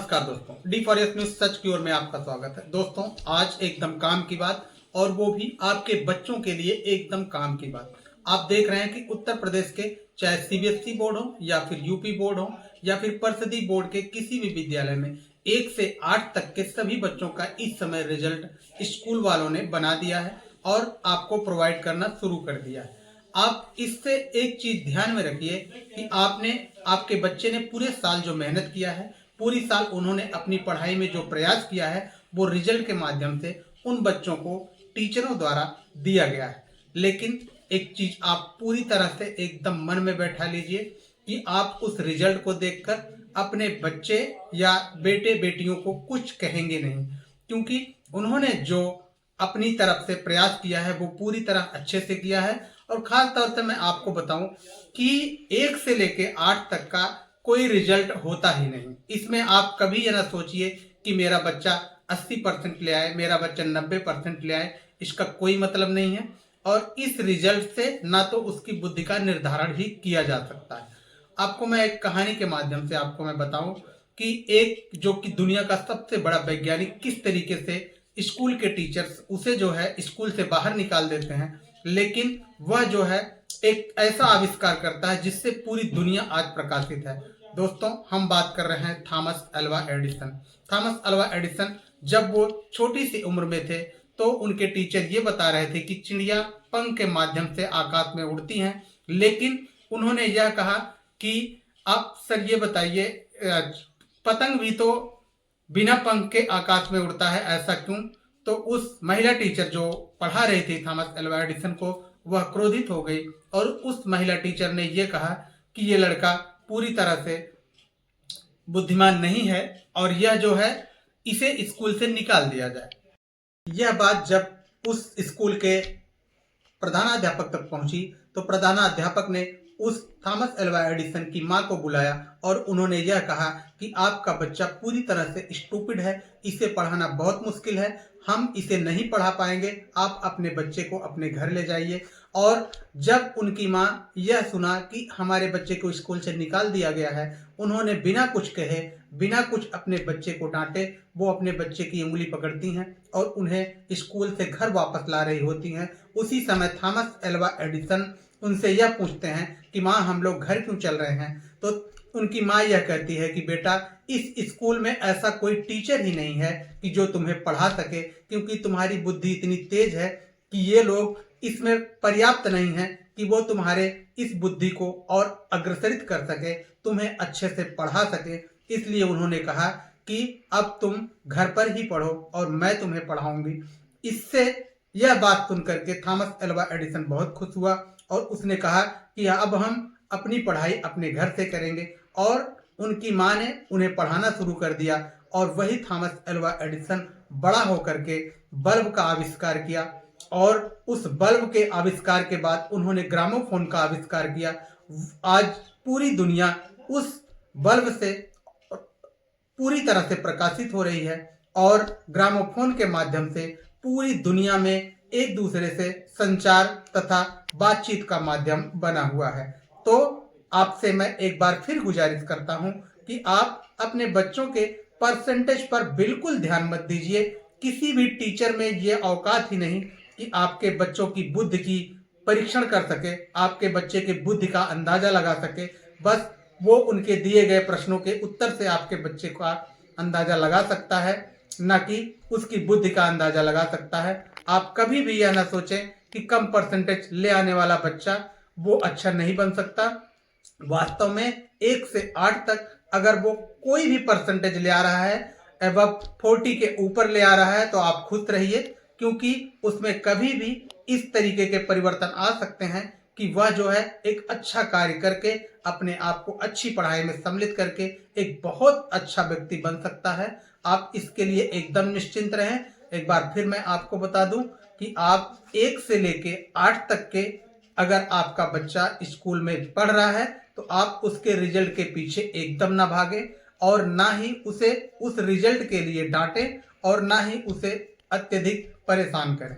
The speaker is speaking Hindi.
नमस्कार दोस्तों, डी फॉर एस न्यूज सच की ओर में आपका स्वागत है। दोस्तों, आज एकदम काम की बात, और वो भी आपके बच्चों के लिए एकदम काम की बात। आप देख रहे हैं कि उत्तर प्रदेश के चाहे सीबीएसई बोर्ड हो या फिर यूपी बोर्ड हो या फिर परिषदीय बोर्ड के किसी भी विद्यालय में 1 से 8 तक के सभी बच्चों का इस समय रिजल्ट स्कूल वालों ने बना दिया है और आपको प्रोवाइड करना शुरू कर दिया है। आप इससे एक चीज ध्यान में रखिए कि आपके बच्चे ने पूरे साल जो मेहनत किया है, पूरी साल उन्होंने अपनी पढ़ाई में जो प्रयास किया है, वो रिजल्ट के माध्यम से उन बच्चों को टीचरों द्वारा दिया गया है। लेकिन एक चीज आप पूरी तरह से एकदम मन में बैठा लीजिए कि आप उस रिजल्ट को देखकर अपने बच्चे या बेटे बेटियों को कुछ कहेंगे नहीं, क्योंकि उन्होंने जो अपनी तरफ से प्रयास किया है वो पूरी तरह अच्छे से किया है। और खास तौर से मैं आपको बताऊं कि 1 से लेके 8 तक का कोई रिजल्ट होता ही नहीं। इसमें आप कभी ये ना सोचिए कि मेरा बच्चा 80% ले आए, मेरा बच्चा 90% ले आए, इसका कोई मतलब नहीं है। और इस रिजल्ट से ना तो उसकी बुद्धि का निर्धारण ही किया जा सकता है। आपको मैं एक कहानी के माध्यम से आपको मैं बताऊं कि एक जो कि दुनिया का सबसे बड़ा वैज्ञानिक किस तरीके से स्कूल के टीचर्स उसे जो है स्कूल से बाहर निकाल देते हैं, लेकिन वह जो है एक ऐसा आविष्कार करता है जिससे पूरी दुनिया आज प्रकाशित है। दोस्तों, हम बात कर रहे हैं Thomas Alva Edison. Thomas Alva Edison जब वो छोटी सी उम्र में थे तो उनके टीचर ये बता रहे थे कि चिड़िया पंख के माध्यम से आकाश में उड़ती हैं, लेकिन उन्होंने यह कहा कि आप सर ये बताइए, पतंग भी तो बिना पंख के आकाश में उड़ता है, ऐसा क्यों? तो उस महिला टीचर जो पढ़ा रही थी थॉमस अल्वा एडिसन को, वह क्रोधित हो गई और उस महिला टीचर ने यह कहा कि ये लड़का पूरी तरह से बुद्धिमान नहीं है और यह जो है इसे स्कूल से निकाल दिया जाए। यह बात जब उस स्कूल के प्रधानाध्यापक तक पहुंची तो प्रधानाध्यापक ने उस थॉमस अल्वा एडिसन की मां को बुलाया और उन्होंने यह कहा कि आपका बच्चा पूरी तरह से स्टूपिड है, इसे पढ़ाना बहुत मुश्किल है, हम इसे नहीं पढ़ा पाएंगे, आप अपने बच्चे को अपने घर ले जाइए। और जब उनकी मां यह सुना कि हमारे बच्चे को स्कूल से निकाल दिया गया है, उन्होंने बिना कुछ कहे, बिना कुछ अपने बच्चे को डांटे, वो अपने बच्चे की उंगली पकड़ती हैं और उन्हें स्कूल से घर वापस ला रही होती हैं। उसी समय थॉमस अल्वा एडिसन उनसे यह पूछते हैं कि माँ, हम लोग घर क्यों चल रहे हैं? तो उनकी माँ यह कहती है कि बेटा, इस स्कूल में ऐसा कोई टीचर ही नहीं है कि जो तुम्हें पढ़ा सके, क्योंकि तुम्हारी बुद्धि इतनी तेज है कि ये लोग इसमें पर्याप्त नहीं है कि वो तुम्हारे इस बुद्धि को और अग्रसरित कर सके, तुम्हें अच्छे से पढ़ा सके। इसलिए उन्होंने कहा कि अब तुम घर पर ही पढ़ो और मैं तुम्हें पढ़ाऊंगी। इससे यह बात सुनकर के थॉमस अल्वा एडिसन बहुत खुश हुआ और उसने कहा कि अब हम अपनी पढ़ाई अपने घर से करेंगे। और उनकी मां ने उन्हें पढ़ाना शुरू कर दिया और वही थॉमस अल्वा एडिसन बड़ा होकर के बल्ब का आविष्कार किया। और उस बल्ब के आविष्कार के बाद उन्होंने ग्रामोफोन का आविष्कार किया। आज पूरी दुनिया उस बल्ब से पूरी तरह से प्रकाशित हो रही है और ग्रामोफोन के माध्यम से पूरी दुनिया में एक दूसरे से संचार तथा बातचीत का माध्यम बना हुआ है। तो आपसे मैं एक बार फिर गुजारिश करता हूं कि आप अपने बच्चों के परसेंटेज पर बिल्कुल ध्यान मत दीजिए। किसी भी टीचर में ये औकात ही नहीं कि आपके बच्चों की बुद्धि की परीक्षण कर सके, आपके बच्चे के बुद्धि का अंदाजा लगा सके। बस वो उनके दिए गए प्रश्नों के उत्तर से आपके बच्चे का अंदाजा लगा सकता है, न कि उसकी बुद्धि का अंदाजा लगा सकता है। आप कभी भी यह ना सोचें कि कम परसेंटेज ले आने वाला बच्चा वो अच्छा नहीं बन सकता। वास्तव में 1 से 8 तक अगर वो कोई भी परसेंटेज ले आ रहा है, एबव 40 के ऊपर ले आ रहा है, तो आप खुश रहिए, क्योंकि उसमें कभी भी इस तरीके के परिवर्तन आ सकते हैं कि वह जो है एक अच्छा कार्य करके अपने आप को अच्छी पढ़ाई में सम्मिलित करके एक बहुत अच्छा व्यक्ति बन सकता है। आप इसके लिए एकदम निश्चिंत रहें। एक बार फिर मैं आपको बता दूं कि आप 1 से लेके 8 तक के अगर आपका बच्चा स्कूल में पढ़ रहा है तो आप उसके रिजल्ट के पीछे एकदम ना भागे और ना ही उसे उस रिजल्ट के लिए डांटें और ना ही उसे अत्यधिक परेशान करें।